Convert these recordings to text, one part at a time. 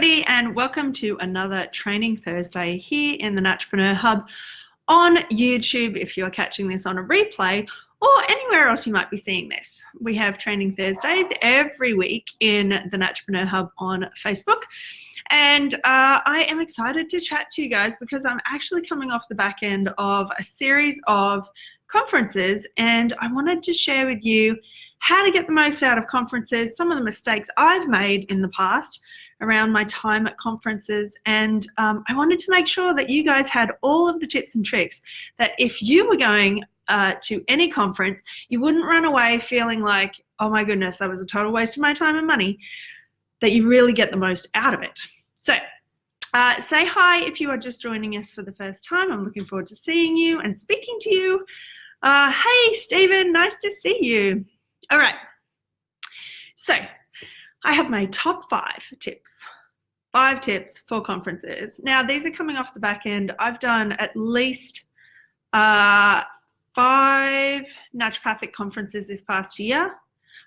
everybody, and welcome to another Training Thursday here in the Naturpreneur Hub on YouTube if you're catching this on a replay or anywhere else you might be seeing this. We have Training Thursdays every week in the Naturpreneur Hub on Facebook, and I am excited to chat to you guys because I'm actually coming off the back end of a series of conferences, and I wanted to share with you how to get the most out of conferences, some of the mistakes I've made in the past around my time at conferences, and I wanted to make sure that you guys had all of the tips and tricks that if you were going to any conference, you wouldn't run away feeling like, oh my goodness, that was a total waste of my time and money, that you really get the most out of it. So say hi if you are just joining us for the first time. I'm looking forward to seeing you and speaking to you. Hey, Stephen, nice to see you. All right, so I have my top 5 tips for conferences. Now, these are coming off the back end. I've done at least 5 naturopathic conferences this past year.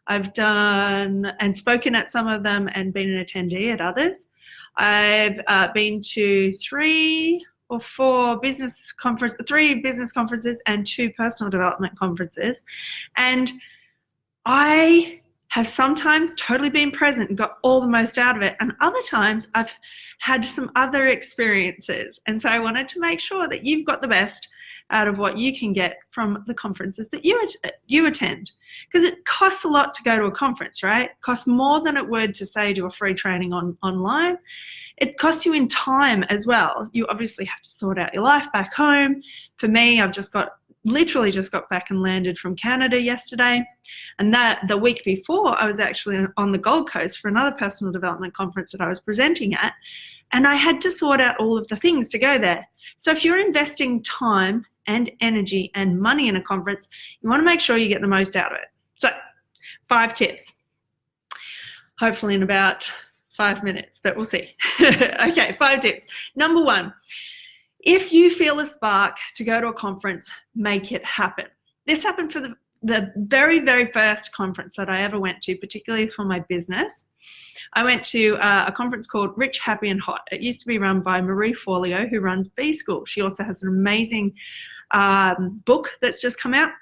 I've done and spoken at some of them and been an attendee at others. I've been to 3 or 4 business conferences, 3 business conferences and 2 personal development conferences. And I have sometimes totally been present and got all the most out of it, and other times I've had some other experiences. And so I wanted to make sure that you've got the best out of what you can get from the conferences that you attend, because it costs a lot to go to a conference, right? It costs more than it would to, say, do a free training online. It costs you in time as well. You obviously have to sort out your life back home. For me, I've literally just got back and landed from Canada yesterday, and that the week before I was actually on the Gold Coast for another personal development conference that I was presenting at, and I had to sort out all of the things to go there. So if you're investing time and energy and money in a conference, you want to make sure you get the most out of it. So 5 tips, hopefully in about 5 minutes, but we'll see. Okay, 5 tips. Number 1, if you feel a spark to go to a conference, make it happen. This happened for the very, very first conference that I ever went to, particularly for my business. I went to a conference called Rich, Happy and Hot. It used to be run by Marie Forleo, who runs B School. She also has an amazing book that's just come out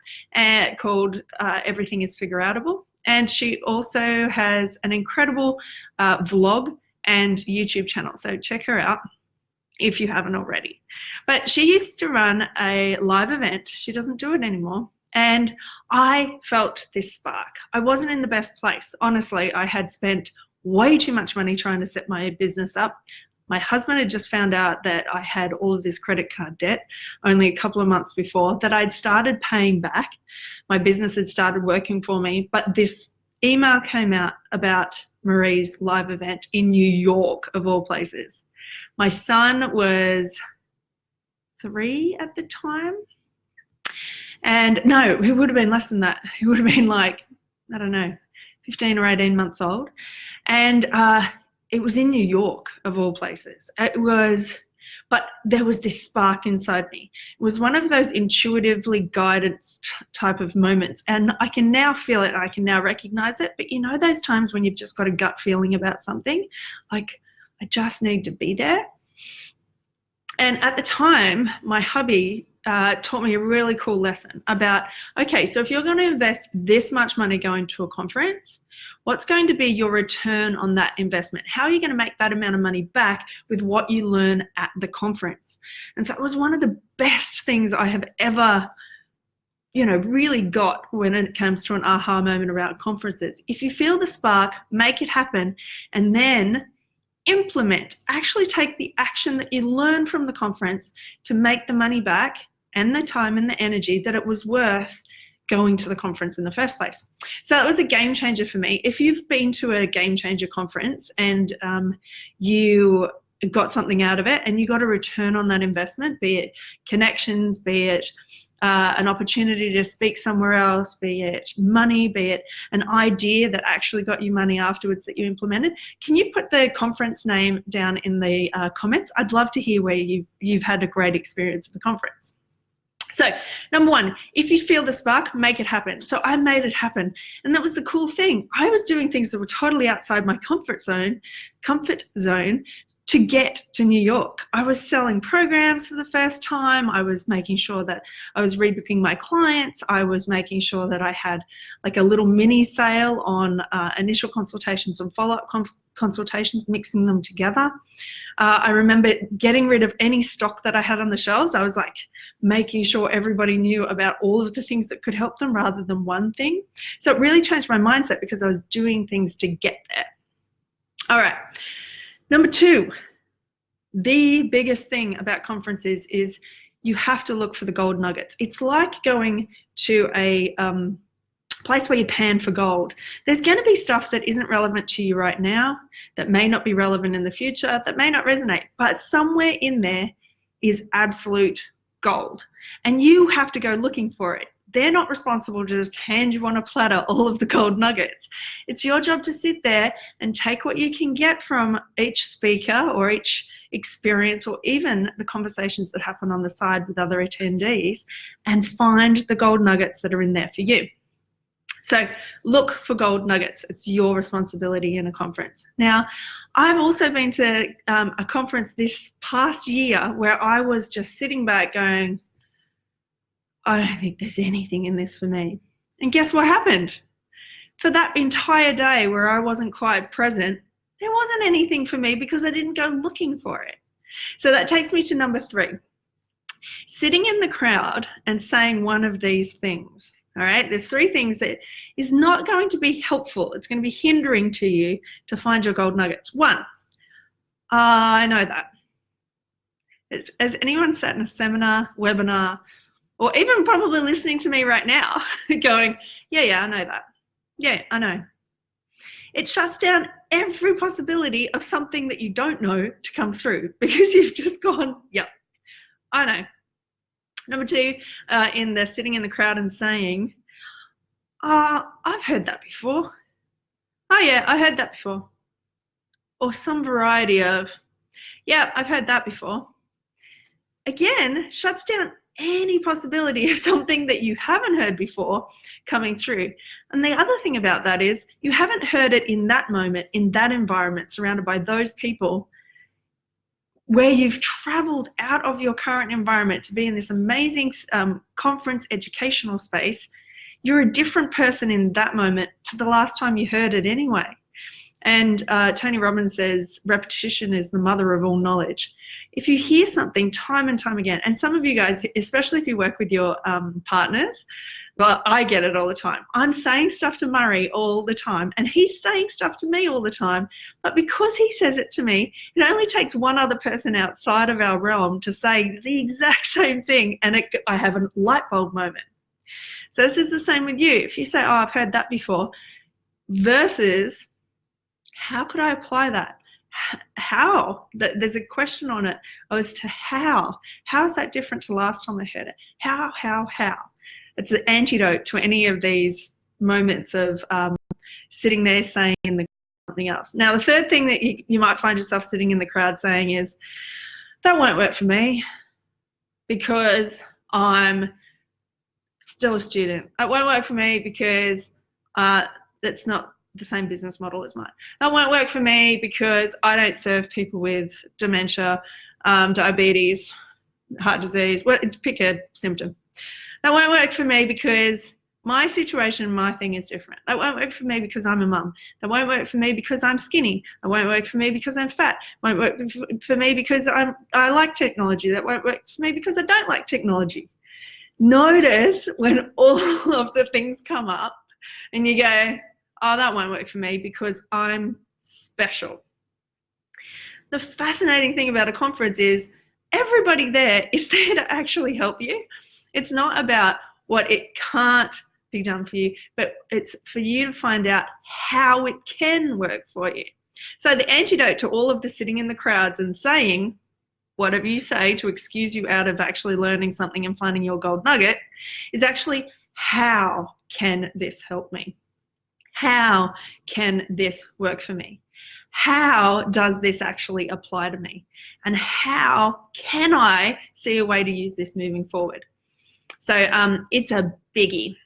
called Everything is Figureoutable. And she also has an incredible vlog and YouTube channel. So check her out if you haven't already. But she used to run a live event. She doesn't do it anymore. And I felt this spark. I wasn't in the best place. Honestly, I had spent way too much money trying to set my business up. My husband had just found out that I had all of this credit card debt only a couple of months before that I'd started paying back. My business had started working for me, but this email came out about Marie's live event in New York, of all places. My son was 3 at the time. And no, he would have been less than that. He would have been like, I don't know, 15 or 18 months old. And it was in New York, of all places. But there was this spark inside me. It was one of those intuitively guided type of moments. And I can now feel it. I can now recognize it. But you know those times when you've just got a gut feeling about something? Like, I just need to be there. And at the time, my hubby taught me a really cool lesson about, okay, so if you're going to invest this much money going to a conference, what's going to be your return on that investment? How are you going to make that amount of money back with what you learn at the conference? And so it was one of the best things I have ever, really got when it comes to an aha moment around conferences. If you feel the spark, make it happen, and then implement, actually take the action that you learn from the conference to make the money back and the time and the energy that it was worth going to the conference in the first place. So that was a game changer for me. If you've been to a game changer conference and you got something out of it and you got a return on that investment, be it connections, be it an opportunity to speak somewhere else, be it money, be it an idea that actually got you money afterwards that you implemented, can you put the conference name down in the comments? I'd love to hear where you've had a great experience at the conference. So, number one, if you feel the spark, make it happen. So I made it happen. And that was the cool thing. I was doing things that were totally outside my comfort zone to get to New York. I was selling programs for the first time. I was making sure that I was rebooking my clients. I was making sure that I had like a little mini sale on initial consultations and follow-up consultations, mixing them together. I remember getting rid of any stock that I had on the shelves. I was like making sure everybody knew about all of the things that could help them rather than one thing. So it really changed my mindset because I was doing things to get there. All right. Number two, the biggest thing about conferences is you have to look for the gold nuggets. It's like going to a place where you pan for gold. There's going to be stuff that isn't relevant to you right now, that may not be relevant in the future, that may not resonate, but somewhere in there is absolute gold. And you have to go looking for it. They're not responsible to just hand you on a platter all of the gold nuggets. It's your job to sit there and take what you can get from each speaker or each experience or even the conversations that happen on the side with other attendees and find the gold nuggets that are in there for you. So look for gold nuggets. It's your responsibility in a conference. Now, I've also been to a conference this past year where I was just sitting back going, I don't think there's anything in this for me. And guess what happened? For that entire day where I wasn't quite present, there wasn't anything for me because I didn't go looking for it. So that takes me to number three. Sitting in the crowd and saying one of these things. All right, there's three things that is not going to be helpful. It's going to be hindering to you to find your gold nuggets. One, I know that. Has anyone sat in a seminar, webinar, or even probably listening to me right now going, yeah, I know that. Yeah, I know. It shuts down every possibility of something that you don't know to come through because you've just gone, yep, I know. Number two, in the sitting in the crowd and saying, I've heard that before. Oh yeah, I heard that before. Or some variety of, yeah, I've heard that before. Again, shuts down any possibility of something that you haven't heard before coming through. And the other thing about that is you haven't heard it in that moment, in that environment, surrounded by those people, where you've traveled out of your current environment to be in this amazing conference educational space. You're a different person in that moment to the last time you heard it anyway. And Tony Robbins says repetition is the mother of all knowledge. If you hear something time and time again, and some of you guys, especially if you work with your partners, well, I get it all the time. I'm saying stuff to Murray all the time, and he's saying stuff to me all the time. But because he says it to me, it only takes one other person outside of our realm to say the exact same thing, and I have a light bulb moment. So this is the same with you. If you say, oh, I've heard that before, versus how could I apply that? How? There's a question on it as to how. How is that different to last time I heard it? How? It's the antidote to any of these moments of sitting there saying something else. Now, the third thing that you might find yourself sitting in the crowd saying is, that won't work for me because I'm still a student. It won't work for me because that's not the same business model as mine. That won't work for me because I don't serve people with dementia, diabetes, heart disease, pick a symptom. That won't work for me because my situation, my thing is different. That won't work for me because I'm a mum. That won't work for me because I'm skinny. That won't work for me because I'm fat. Won't work for me because I like technology. That won't work for me because I don't like technology. Notice when all of the things come up and you go, oh, that won't work for me because I'm special. The fascinating thing about a conference is everybody there is there to actually help you. It's not about what it can't be done for you, but it's for you to find out how it can work for you. So the antidote to all of the sitting in the crowds and saying whatever you say to excuse you out of actually learning something and finding your gold nugget is actually, how can this help me? How can this work for me? How does this actually apply to me? And how can I see a way to use this moving forward? So it's a biggie.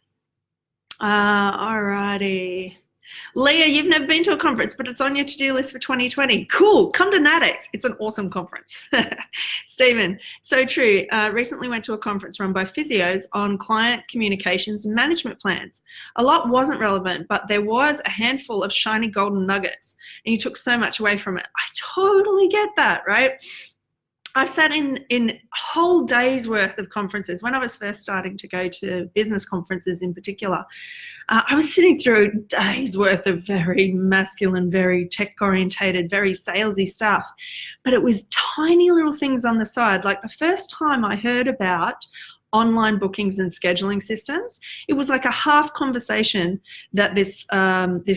Alrighty. Leah, you've never been to a conference, but it's on your to-do list for 2020. Cool. Come to NatX. It's an awesome conference. Stephen, so true. Recently went to a conference run by physios on client communications and management plans. A lot wasn't relevant, but there was a handful of shiny golden nuggets, and you took so much away from it. I totally get that, right? I've sat in whole days worth of conferences. When I was first starting to go to business conferences in particular, I was sitting through days worth of very masculine, very tech orientated, very salesy stuff. But it was tiny little things on the side. Like the first time I heard about online bookings and scheduling systems, it was like a half conversation that this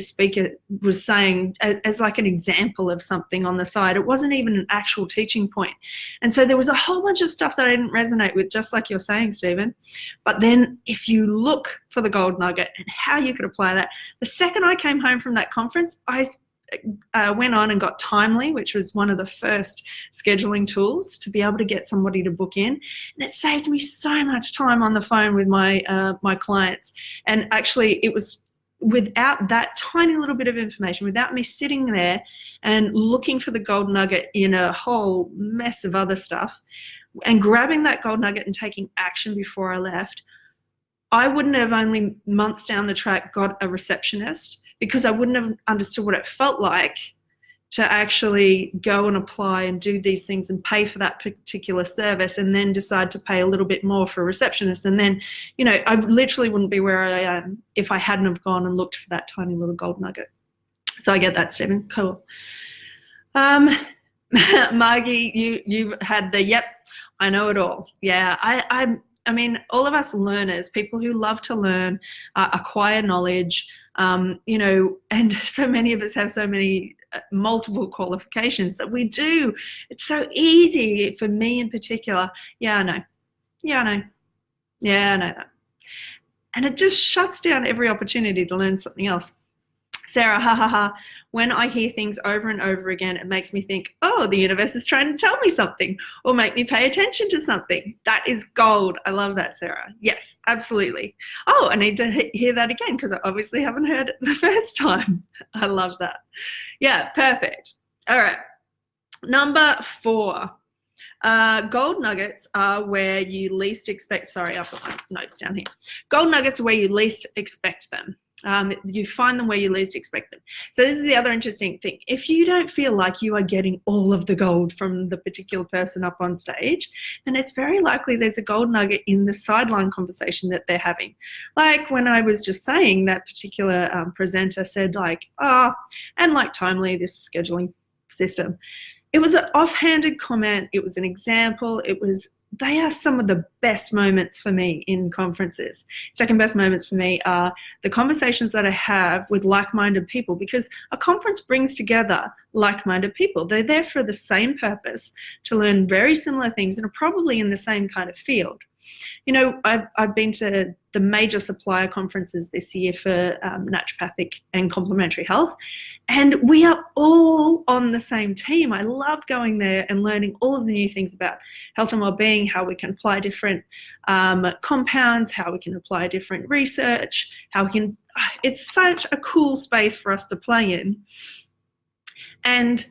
speaker was saying as like an example of something on the side. It wasn't even an actual teaching point. And so there was a whole bunch of stuff that I didn't resonate with, just like you're saying, Stephen. But then if you look for the gold nugget and how you could apply that, the second I came home from that conference, I went on and got Timely, which was one of the first scheduling tools to be able to get somebody to book in, and it saved me so much time on the phone with my my clients. And actually, it was without that tiny little bit of information, without me sitting there and looking for the gold nugget in a whole mess of other stuff, and grabbing that gold nugget and taking action before I left, I wouldn't have only months down the track got a receptionist, because I wouldn't have understood what it felt like to actually go and apply and do these things and pay for that particular service, and then decide to pay a little bit more for a receptionist. And then, you know, I literally wouldn't be where I am if I hadn't have gone and looked for that tiny little gold nugget. So I get that, Stephen. Cool. Margie, you had the, yep, I know it all. Yeah, I mean, all of us learners, people who love to learn, acquire knowledge, you know, and so many of us have so many multiple qualifications that we do. It's so easy for me in particular. Yeah, I know. Yeah, I know. Yeah, I know that. And it just shuts down every opportunity to learn something else. Sarah, ha ha ha. When I hear things over and over again, it makes me think, oh, the universe is trying to tell me something or make me pay attention to something. That is gold. I love that, Sarah. Yes, absolutely. Oh, I need to hear that again because I obviously haven't heard it the first time. I love that. Yeah, perfect. All right. Number 4. Gold nuggets are where you least expect, sorry, I'll put my notes down here. Gold nuggets are where you least expect them. You find them where you least expect them. So this is the other interesting thing. If you don't feel like you are getting all of the gold from the particular person up on stage, then it's very likely there's a gold nugget in the sideline conversation that they're having. Like when I was just saying, that particular presenter said like, and like Timely, this scheduling system. It was an offhanded comment. It was an example. They are some of the best moments for me in conferences. Second best moments for me are the conversations that I have with like-minded people, because a conference brings together like-minded people. They're there for the same purpose, to learn very similar things, and are probably in the same kind of field. You know, I've been to the major supplier conferences this year for naturopathic and complementary health, and we are all on the same team. I love going there and learning all of the new things about health and well-being, how we can apply different compounds, how we can apply different research, how we can, it's such a cool space for us to play in. And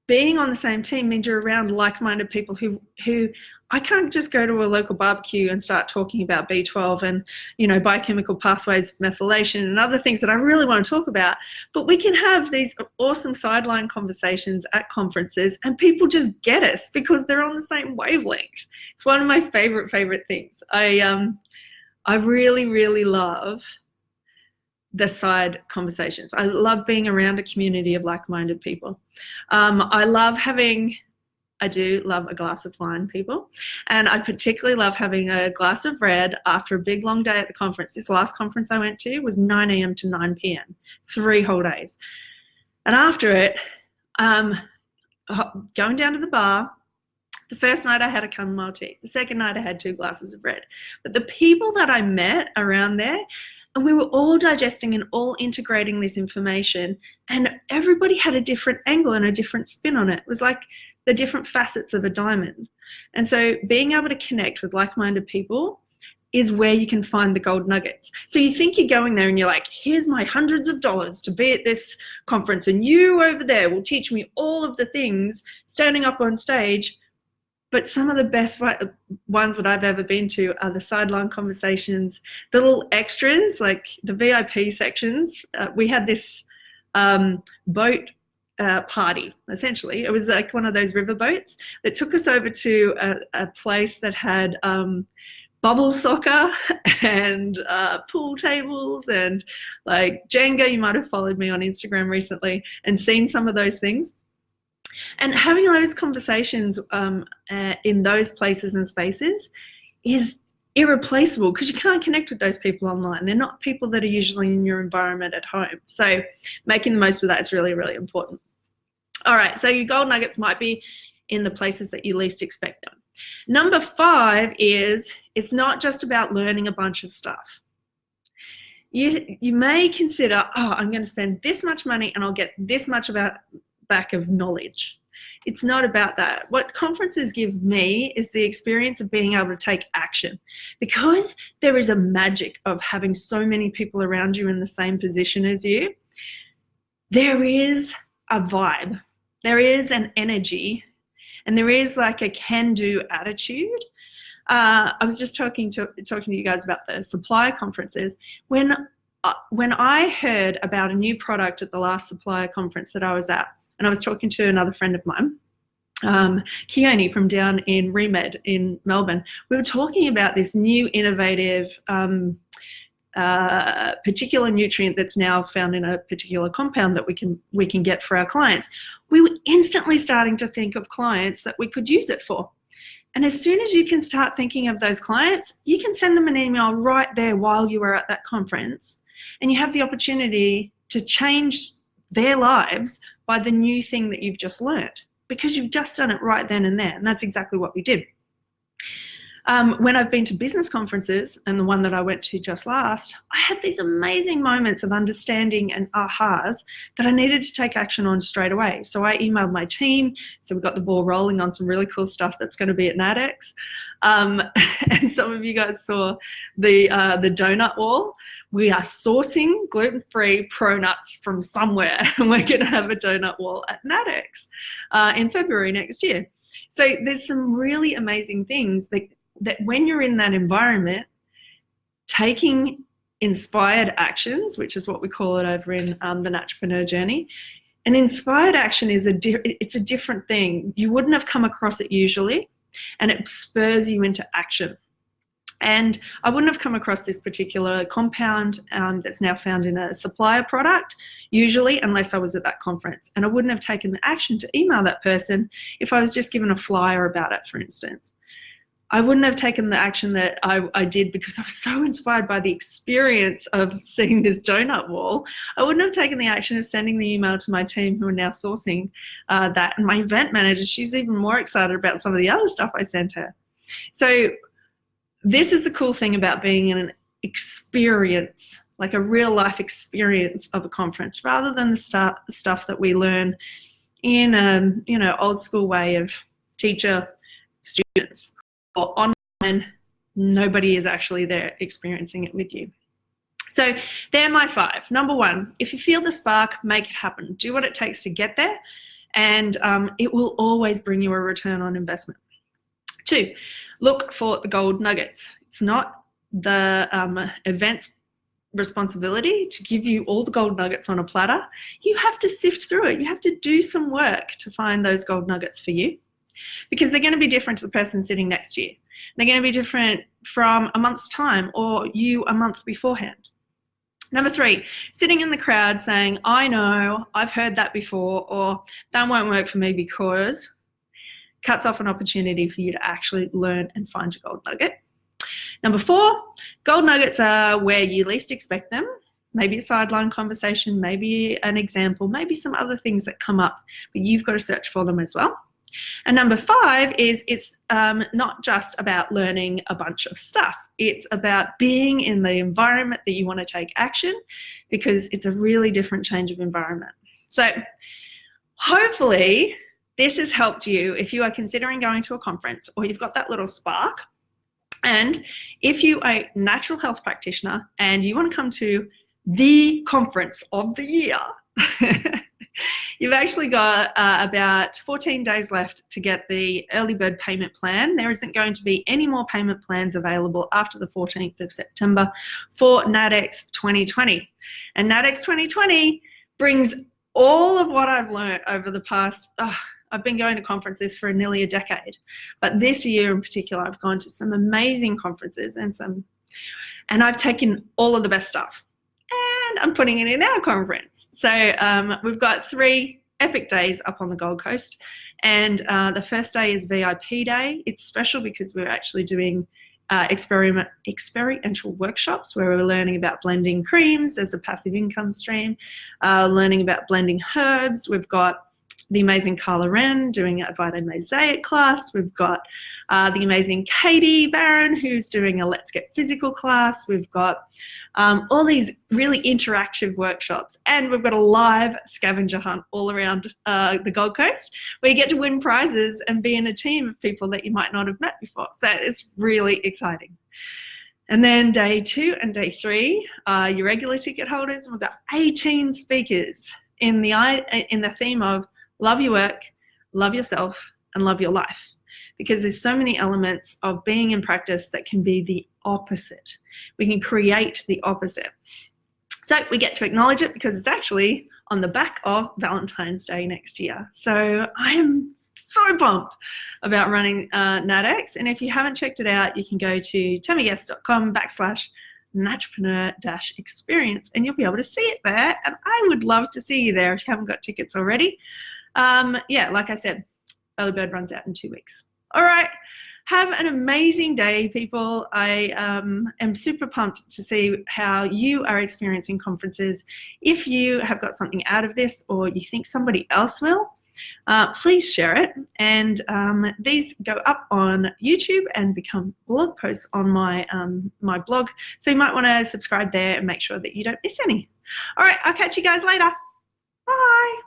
being on the same team means you're around like-minded people who I can't just go to a local barbecue and start talking about B12 and, you know, biochemical pathways, methylation and other things that I really want to talk about. But we can have these awesome sideline conversations at conferences, and people just get us because they're on the same wavelength. It's one of my favorite things. I really, really love the side conversations. I love being around a community of like-minded people. I do love a glass of wine, people. And I particularly love having a glass of red after a big, long day at the conference. This last conference I went to was 9 a.m. to 9 p.m., 3 whole days. And after it, going down to the bar, the first night I had a chamomile tea. The second night I had 2 glasses of red. But the people that I met around there, and we were all digesting and all integrating this information, and everybody had a different angle and a different spin on it. It was like the different facets of a diamond. And so being able to connect with like-minded people is where you can find the gold nuggets. So you think you're going there and you're like, here's my hundreds of dollars to be at this conference, and you over there will teach me all of the things standing up on stage. But some of the best ones that I've ever been to are the sideline conversations, the little extras, like the VIP sections. We had this boat party, essentially. It was like one of those river boats that took us over to a place that had bubble soccer and pool tables and like Jenga. You might have followed me on Instagram recently and seen some of those things. And having those conversations in those places and spaces is irreplaceable, because you can't connect with those people online. They're not people that are usually in your environment at home. So making the most of that is really, really important. All right, so your gold nuggets might be in the places that you least expect them. Number 5 is, it's not just about learning a bunch of stuff. You may consider, oh, I'm going to spend this much money and I'll get this much back of knowledge. It's not about that. What conferences give me is the experience of being able to take action, because there is a magic of having so many people around you in the same position as you. There is a vibe, there is an energy, and there is like a can-do attitude. I was just talking to you guys about the supplier conferences. When I heard about a new product at the last supplier conference that I was at, and I was talking to another friend of mine, Keone from down in Remed in Melbourne, we were talking about this new innovative particular nutrient that's now found in a particular compound that we can get for our clients. We were instantly starting to think of clients that we could use it for. And as soon as you can start thinking of those clients, you can send them an email right there while you are at that conference, and you have the opportunity to change their lives by the new thing that you've just learned, because you've just done it right then and there. And that's exactly what we did. When I've been to business conferences, and the one that I went to just last, I had these amazing moments of understanding and ahas that I needed to take action on straight away. So I emailed my team. So we got the ball rolling on some really cool stuff that's going to be at NADEX. And some of you guys saw the donut wall. We are sourcing gluten-free pro nuts from somewhere, and we're going to have a donut wall at NADEX in February next year. So there's some really amazing things that when you're in that environment, taking inspired actions, which is what we call it over in the Naturpreneur journey. An inspired action is it's a different thing. You wouldn't have come across it usually, and it spurs you into action. And I wouldn't have come across this particular compound that's now found in a supplier product usually unless I was at that conference. And I wouldn't have taken the action to email that person if I was just given a flyer about it, for instance. I wouldn't have taken the action that I did because I was so inspired by the experience of seeing this donut wall. I wouldn't have taken the action of sending the email to my team who are now sourcing that. And my event manager, she's even more excited about some of the other stuff I sent her. So this is the cool thing about being in an experience, like a real life experience of a conference, rather than the stuff that we learn in a old school way of teacher students. Or online, nobody is actually there experiencing it with you. So they're my 5. Number 1, if you feel the spark, make it happen. Do what it takes to get there, and it will always bring you a return on investment. 2, look for the gold nuggets. It's not the event's responsibility to give you all the gold nuggets on a platter. You have to sift through it. You have to do some work to find those gold nuggets for you, because they're going to be different to the person sitting next to you. They're going to be different from a month's time or you a month beforehand. Number 3, sitting in the crowd saying, I know, I've heard that before, or that won't work for me because, cuts off an opportunity for you to actually learn and find your gold nugget. Number 4, gold nuggets are where you least expect them. Maybe a sideline conversation, maybe an example, maybe some other things that come up, but you've got to search for them as well. And number 5 is it's not just about learning a bunch of stuff. It's about being in the environment that you want to take action, because it's a really different change of environment. So hopefully this has helped you if you are considering going to a conference, or you've got that little spark And if you are a natural health practitioner and you want to come to the conference of the year, you've actually got about 14 days left to get the early bird payment plan. There isn't going to be any more payment plans available after the 14th of September for NADX 2020. And NADX 2020 brings all of what I've learned over the past, I've been going to conferences for nearly a decade, but this year in particular, I've gone to some amazing conferences and I've taken all of the best stuff and I'm putting it in our conference. So we've got 3 epic days up on the Gold Coast, and the first day is VIP day. It's special because we're actually doing experiential workshops where we're learning about blending creams as a passive income stream, learning about blending herbs. We've got the amazing Carla Wren doing a Vita Mosaic class. We've got the amazing Katie Barron who's doing a Let's Get Physical class. We've got all these really interactive workshops, and we've got a live scavenger hunt all around the Gold Coast where you get to win prizes and be in a team of people that you might not have met before. So it's really exciting. And then day 2 and day 3 are your regular ticket holders, and we've got 18 speakers in the theme of love your work, love yourself, and love your life. Because there's so many elements of being in practice that can be the opposite. We can create the opposite. So we get to acknowledge it because it's actually on the back of Valentine's Day next year. So I am so pumped about running NADX. And if you haven't checked it out, you can go to tammyguest.com/naturepreneur-experience and you'll be able to see it there. And I would love to see you there if you haven't got tickets already. Yeah, like I said, early bird runs out in 2 weeks. All right, have an amazing day, people. I am super pumped to see how you are experiencing conferences. If you have got something out of this or you think somebody else will, please share it. And these go up on YouTube and become blog posts on my blog. So you might want to subscribe there and make sure that you don't miss any. All right, I'll catch you guys later. Bye.